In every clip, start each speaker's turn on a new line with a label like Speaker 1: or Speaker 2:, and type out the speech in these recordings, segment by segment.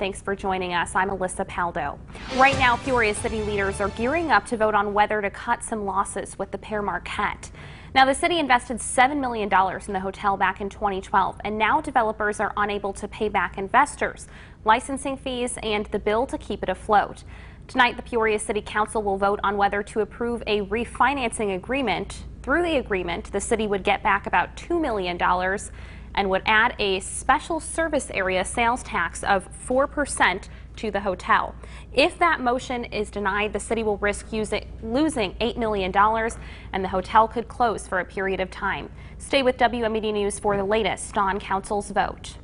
Speaker 1: Thanks for joining us. I'm Alyssa Paldo. Right now, Peoria city leaders are gearing up to vote on whether to cut some losses with the Pear Marquette. Now, the city invested $7 million in the hotel back in 2012, and now developers are unable to pay back investors, licensing fees, and the bill to keep it afloat. Tonight, the Peoria City Council will vote on whether to approve a refinancing agreement. Through the agreement, the city would get back about $2 million and would add a special service area sales tax of 4% to the hotel. If that motion is denied, the city will risk losing $8 million and the hotel could close for a period of time. Stay with WMBD News for the latest on Council's vote.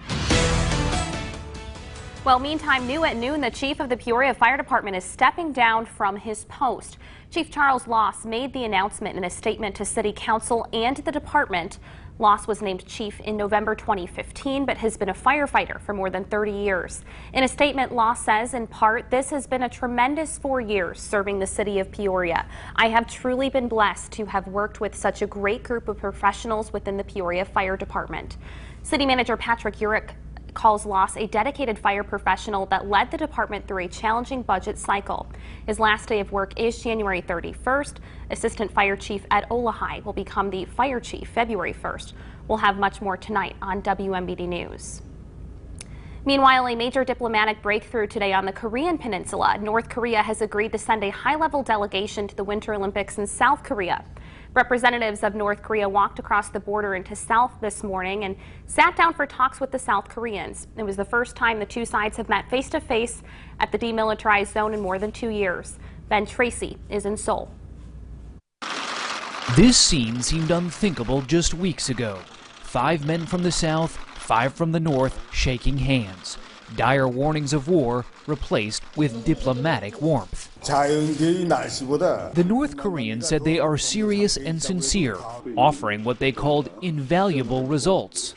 Speaker 1: Well, meantime, new at noon, the chief of the Peoria Fire Department is stepping down from his post. Chief Charles Loss made the announcement in a statement to City Council and the department. Loss was named chief in November 2015, but has been a firefighter for more than 30 years. In a statement, Loss says, in part, "This has been a tremendous 4 years serving the city of Peoria. I have truly been blessed to have worked with such a great group of professionals within the Peoria Fire Department." City Manager Patrick Urick calls Loss a dedicated fire professional that led the department through a challenging budget cycle. His last day of work is January 31st. Assistant Fire Chief Ed Olahai will become the fire chief February 1st. We'll have much more tonight on WMBD News. Meanwhile, a major diplomatic breakthrough today on the Korean Peninsula. North Korea has agreed to send a high-level delegation to the Winter Olympics in South Korea. Representatives of North Korea walked across the border into South this morning and sat down for talks with the South Koreans. It was the first time the two sides have met face-to-face at the demilitarized zone in more than 2 years. Ben Tracy is in Seoul.
Speaker 2: This scene seemed unthinkable just weeks ago. 5 men from the south, 5 from the north shaking hands. Dire warnings of war replaced with diplomatic warmth. The North Koreans said they are serious and sincere, offering what they called invaluable results.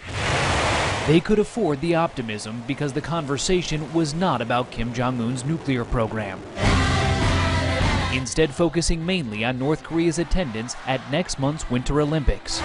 Speaker 2: They could afford the optimism because the conversation was not about Kim Jong-un's nuclear program. Instead, focusing mainly on North Korea's attendance at next month's Winter Olympics.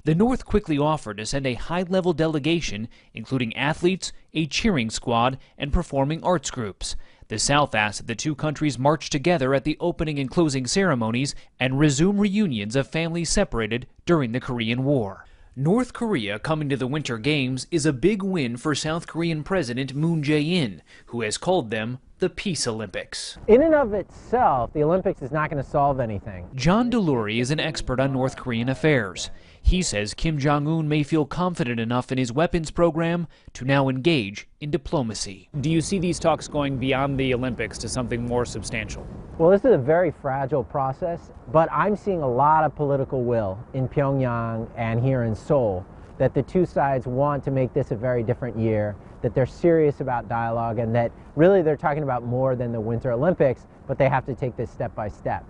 Speaker 2: The North quickly offered to send a high-level delegation, including athletes, a cheering squad, and performing arts groups. The South asked that the two countries march together at the opening and closing ceremonies and resume reunions of families separated during the Korean War. North Korea coming to the Winter Games is a big win for South Korean President Moon Jae-in, who has called them the Peace Olympics.
Speaker 3: In and of itself, the Olympics is not going to solve anything.
Speaker 2: John Delury is an expert on North Korean affairs. He says Kim Jong-un may feel confident enough in his weapons program to now engage in diplomacy.
Speaker 4: Do you see these talks going beyond the Olympics to something more substantial?
Speaker 3: Well, this is a very fragile process, but I'm seeing a lot of political will in Pyongyang and here in Seoul that the two sides want to make this a very different year, that they're serious about dialogue, and that really they're talking about more than the Winter Olympics, but they have to take this step by step.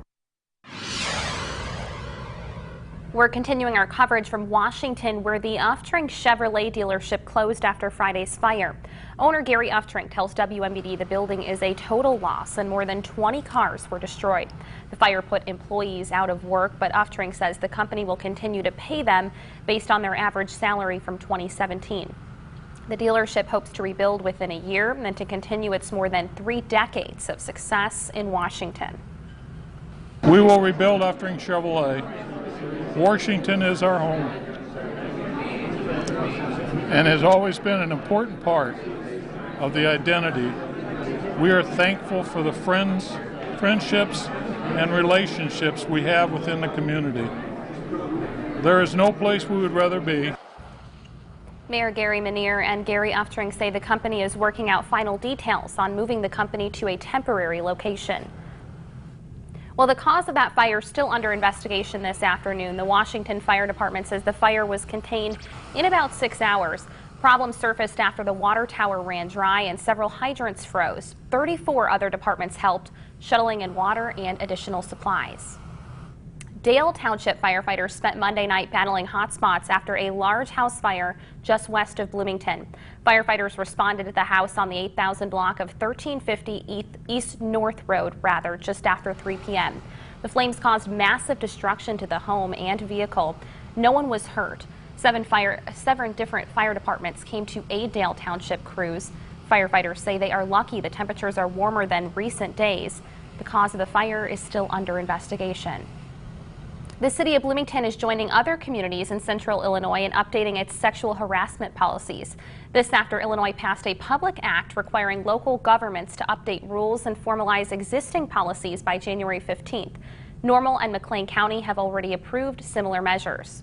Speaker 1: We're continuing our coverage from Washington, where the Uftrink Chevrolet dealership closed after Friday's fire. Owner Gary Uftrink tells WMBD the building is a total loss and more than 20 cars were destroyed. The fire put employees out of work, but Uftrink says the company will continue to pay them based on their average salary from 2017. The dealership hopes to rebuild within a year and to continue its more than 3 decades of success in Washington.
Speaker 5: We will rebuild Uftrink Chevrolet. Washington is our home and has always been an important part of the identity. We are thankful for the friendships and relationships we have within the community. There is no place we would rather be.
Speaker 1: Mayor Gary Menier and Gary Uftrink say the company is working out final details on moving the company to a temporary location. Well, the cause of that fire is still under investigation this afternoon. The Washington Fire Department says the fire was contained in about 6 hours. Problems surfaced after the water tower ran dry and several hydrants froze. 34 other departments helped, shuttling in water and additional supplies. Dale Township firefighters spent Monday night battling hot spots after a large house fire just west of Bloomington. Firefighters responded to the house on the 8,000 block of 1350 East North Road, just after 3 p.m. The flames caused massive destruction to the home and vehicle. No one was hurt. Seven different fire departments came to aid Dale Township crews. Firefighters say they are lucky the temperatures are warmer than recent days. The cause of the fire is still under investigation. The city of Bloomington is joining other communities in central Illinois in updating its sexual harassment policies. This after Illinois passed a public act requiring local governments to update rules and formalize existing policies by January 15th. Normal and McLean County have already approved similar measures.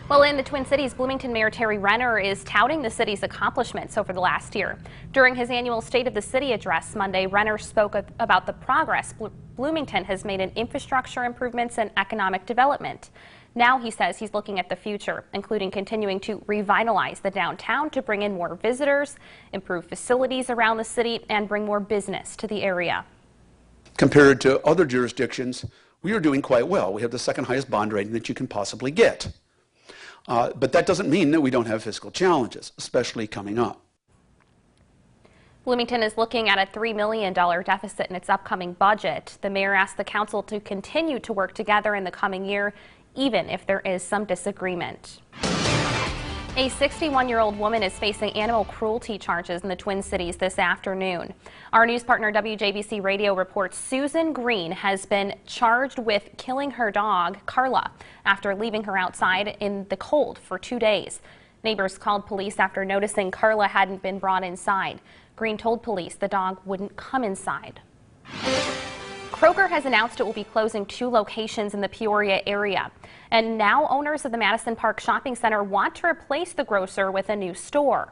Speaker 1: Well, in the Twin Cities, Bloomington Mayor Terry Renner is touting the city's accomplishments over the last year. During his annual State of the City address Monday, Renner spoke about the progress Bloomington has made in infrastructure improvements and economic development. Now he says he's looking at the future, including continuing to revitalize the downtown to bring in more visitors, improve facilities around the city, and bring more business to the area.
Speaker 6: Compared to other jurisdictions, we are doing quite well. We have the second highest bond rating that you can possibly get. But that doesn't mean that we don't have fiscal challenges, especially coming up.
Speaker 1: Bloomington is looking at a $3 million deficit in its upcoming budget. The mayor asked the council to continue to work together in the coming year, even if there is some disagreement. A 61-year-old woman is facing animal cruelty charges in the Twin Cities this afternoon. Our news partner WJBC Radio reports Susan Green has been charged with killing her dog, Carla, after leaving her outside in the cold for 2 days. Neighbors called police after noticing Carla hadn't been brought inside. Green told police the dog wouldn't come inside. Kroger has announced it will be closing 2 locations in the Peoria area. And now owners of the Madison Park Shopping Center want to replace the grocer with a new store.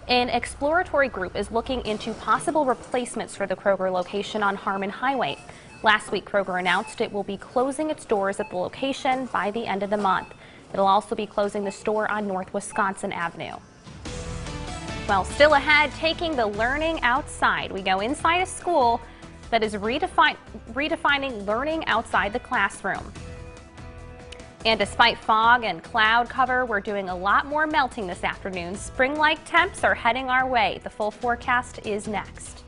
Speaker 1: An exploratory group is looking into possible replacements for the Kroger location on Harmon Highway. Last week, Kroger announced it will be closing its doors at the location by the end of the month. It'll also be closing the store on North Wisconsin Avenue. Well, still ahead, taking the learning outside. We go inside a school that is redefining learning outside the classroom. And despite fog and cloud cover, we're doing a lot more melting this afternoon. Spring-like temps are heading our way. The full forecast is next.